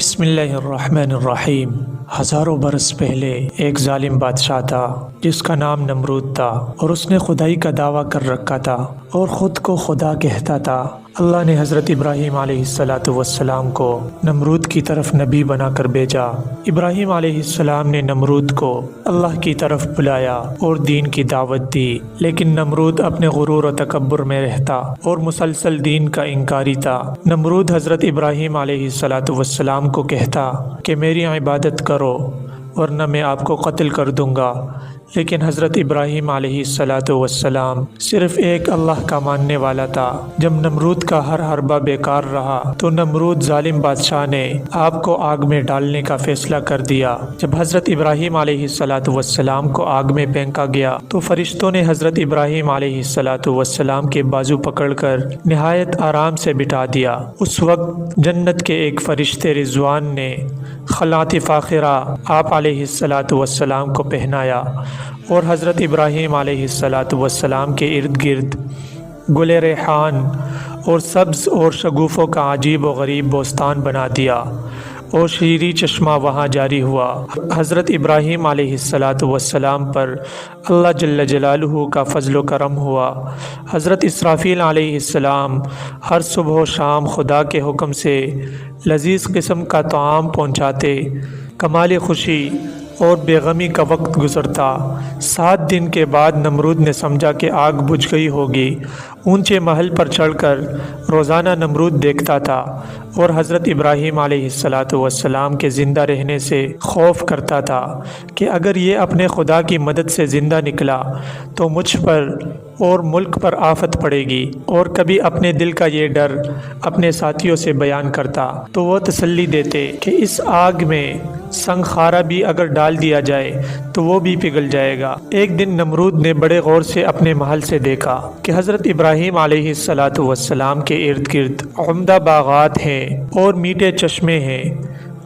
بسم اللہ الرحمن الرحیم۔ ہزاروں برس پہلے ایک ظالم بادشاہ تھا جس کا نام نمرود تھا، اور اس نے خدائی کا دعویٰ کر رکھا تھا اور خود کو خدا کہتا تھا۔ اللہ نے حضرت ابراہیم علیہ السلام کو نمرود کی طرف نبی بنا کر بھیجا۔ ابراہیم علیہ السلام نے نمرود کو اللہ کی طرف بلایا اور دین کی دعوت دی، لیکن نمرود اپنے غرور و تکبر میں رہتا اور مسلسل دین کا انکاری تھا۔ نمرود حضرت ابراہیم علیہ السلام کو کہتا کہ میری عبادت کرو ورنہ میں آپ کو قتل کر دوں گا، لیکن حضرت ابراہیم علیہ السلام صرف ایک اللہ کا ماننے والا تھا۔ جب نمرود کا ہر حربہ بیکار رہا تو نمرود ظالم بادشاہ نے آپ کو آگ میں ڈالنے کا فیصلہ کر دیا۔ جب حضرت ابراہیم علیہ السلام کو آگ میں پھینکا گیا تو فرشتوں نے حضرت ابراہیم علیہ السلام کے بازو پکڑ کر نہایت آرام سے بٹھا دیا۔ اس وقت جنت کے ایک فرشتے رضوان نے خلعت فاخرہ آپ علیہ السلام کو پہنایا اور حضرت ابراہیم علیہ السلام کے ارد گرد گل ریحان اور سبز اور شگوفوں کا عجیب و غریب بوستان بنا دیا اور شیریں چشمہ وہاں جاری ہوا۔ حضرت ابراہیم علیہ السلام پر اللہ جل جلالہ کا فضل و کرم ہوا۔ حضرت اسرافیل علیہ السلام ہر صبح و شام خدا کے حکم سے لذیذ قسم کا طعام پہنچاتے۔ کمال خوشی اور بے غمی کا وقت گزرتا۔ 7 دن کے بعد نمرود نے سمجھا کہ آگ بجھ گئی ہوگی۔ اونچے محل پر چڑھ کر روزانہ نمرود دیکھتا تھا اور حضرت ابراہیم علیہ السلام کے زندہ رہنے سے خوف کرتا تھا کہ اگر یہ اپنے خدا کی مدد سے زندہ نکلا تو مجھ پر اور ملک پر آفت پڑے گی، اور کبھی اپنے دل کا یہ ڈر اپنے ساتھیوں سے بیان کرتا تو وہ تسلی دیتے کہ اس آگ میں سنگ خارا بھی اگر ڈال دیا جائے تو وہ بھی پگھل جائے گا۔ ایک دن نمرود نے بڑے غور سے اپنے محل سے دیکھا کہ حضرت ابراہیم علیہ السلام کے ارد گرد عمدہ باغات ہیں اور میٹھے چشمے ہیں۔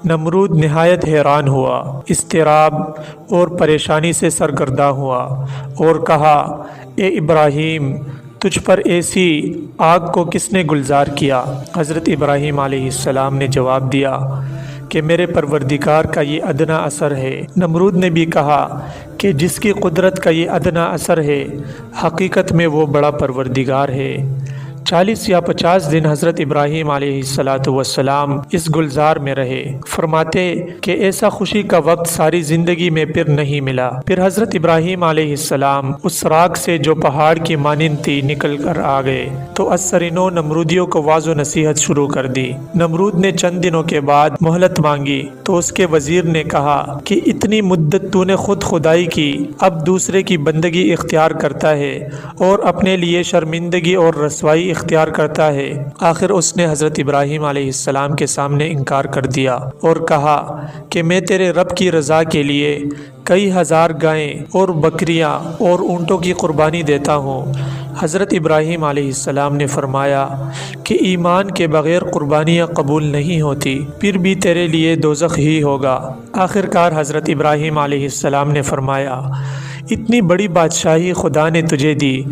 نمرود نہایت حیران ہوا، اضطراب اور پریشانی سے سرگرداں ہوا اور کہا، اے ابراہیم، تجھ پر ایسی آگ کو کس نے گلزار کیا؟ حضرت ابراہیم علیہ السلام نے جواب دیا کہ میرے پروردگار کا یہ ادنا اثر ہے۔ نمرود نے بھی کہا کہ جس کی قدرت کا یہ ادنا اثر ہے، حقیقت میں وہ بڑا پروردگار ہے۔ 40 یا 50 دن حضرت ابراہیم علیہ السلام اس گلزار میں رہے۔ فرماتے کہ ایسا خوشی کا وقت ساری زندگی میں پھر نہیں ملا۔ پھر حضرت ابراہیم علیہ السلام اس راکھ سے جو پہاڑ کی مانند تھی نکل کر آ گئے تو اثرینوں نمرودیوں کو واض و نصیحت شروع کر دی۔ نمرود نے چند دنوں کے بعد مہلت مانگی تو اس کے وزیر نے کہا کہ اتنی مدت تو نے خود خدائی کی، اب دوسرے کی بندگی اختیار کرتا ہے اور اپنے لیے شرمندگی اور رسوائی اختیار کرتا ہے۔ آخر اس نے حضرت ابراہیم علیہ السلام کے سامنے انکار کر دیا اور کہا کہ میں تیرے رب کی رضا کے لیے کئی ہزار گائیں اور بکریاں اور اونٹوں کی قربانی دیتا ہوں۔ حضرت ابراہیم علیہ السلام نے فرمایا کہ ایمان کے بغیر قربانیاں قبول نہیں ہوتی، پھر بھی تیرے لیے دوزخ ہی ہوگا۔ آخر کار حضرت ابراہیم علیہ السلام نے فرمایا، اتنی بڑی بادشاہی خدا نے تجھے دی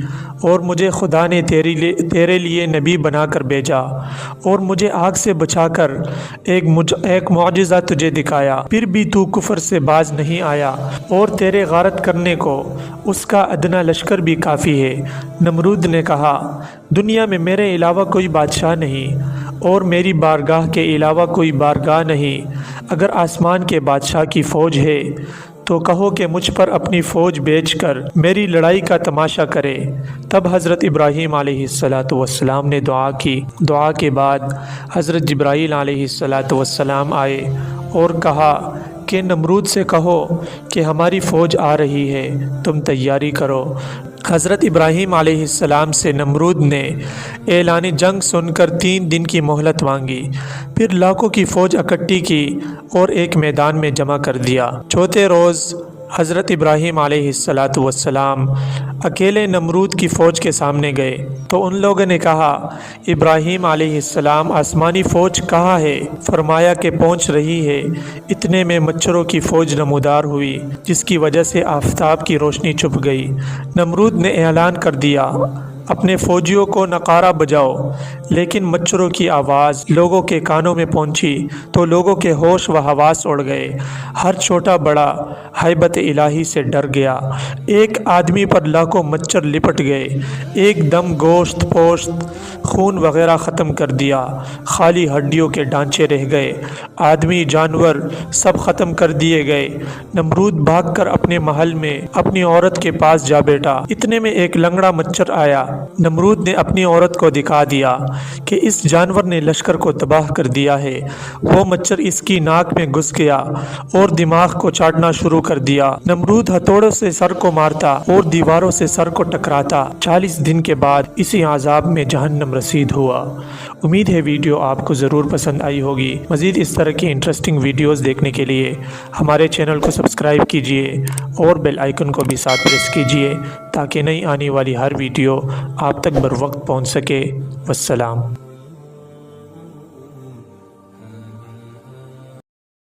اور مجھے خدا نے تیرے لیے نبی بنا کر بھیجا اور مجھے آگ سے بچا کر ایک معجزہ تجھے دکھایا، پھر بھی تو کفر سے باز نہیں آیا اور تیرے غارت کرنے کو اس کا ادنا لشکر بھی کافی ہے۔ نمرود نے کہا، دنیا میں میرے علاوہ کوئی بادشاہ نہیں اور میری بارگاہ کے علاوہ کوئی بارگاہ نہیں۔ اگر آسمان کے بادشاہ کی فوج ہے تو کہو کہ مجھ پر اپنی فوج بھیج کر میری لڑائی کا تماشا کرے۔ تب حضرت ابراہیم علیہ السلام نے دعا کی۔ دعا کے بعد حضرت جبرائیل علیہ السلام آئے اور کہا کہ نمرود سے کہو کہ ہماری فوج آ رہی ہے، تم تیاری کرو۔ حضرت ابراہیم علیہ السلام سے نمرود نے اعلان جنگ سن کر 3 دن کی مہلت مانگی، پھر لاکھوں کی فوج اکٹھی کی اور ایک میدان میں جمع کر دیا۔ چوتھے روز حضرت ابراہیم علیہ السلام اکیلے نمرود کی فوج کے سامنے گئے تو ان لوگوں نے کہا، ابراہیم علیہ السلام، آسمانی فوج کہاں ہے؟ فرمایا کہ پہنچ رہی ہے۔ اتنے میں مچھروں کی فوج نمودار ہوئی جس کی وجہ سے آفتاب کی روشنی چھپ گئی۔ نمرود نے اعلان کر دیا، اپنے فوجیوں کو نعرہ بجاؤ۔ لیکن مچھروں کی آواز لوگوں کے کانوں میں پہنچی تو لوگوں کے ہوش و حواس اڑ گئے۔ ہر چھوٹا بڑا ہیبت الہی سے ڈر گیا۔ ایک آدمی پر لاکھوں مچھر لپٹ گئے، ایک دم گوشت پوشت خون وغیرہ ختم کر دیا، خالی ہڈیوں کے ڈھانچے رہ گئے، آدمی جانور سب ختم کر دیے گئے۔ نمرود بھاگ کر اپنے محل میں اپنی عورت کے پاس جا بیٹھا۔ اتنے میں ایک لنگڑا مچھر آیا۔ نمرود نے اپنی عورت کو دکھا دیا کہ اس جانور نے لشکر کو تباہ کر دیا ہے۔ وہ مچھر اس کی ناک میں گھس گیا اور دماغ کو چاٹنا شروع کر دیا۔ نمرود ہتھوڑوں سے سر کو مارتا اور دیواروں سے سر کو ٹکراتا۔ 40 دن کے بعد اسی عذاب میں جہنم رسید ہوا۔ امید ہے ویڈیو آپ کو ضرور پسند آئی ہوگی۔ مزید اس طرح کی انٹرسٹنگ ویڈیوز دیکھنے کے لیے ہمارے چینل کو سبسکرائب کیجیے اور بیل آئیکن کو بھی ساتھ پریس کیجیے تاکہ نئی آنے والی ہر ویڈیو آپ تک بر وقت پہنچ سکے۔ والسلام۔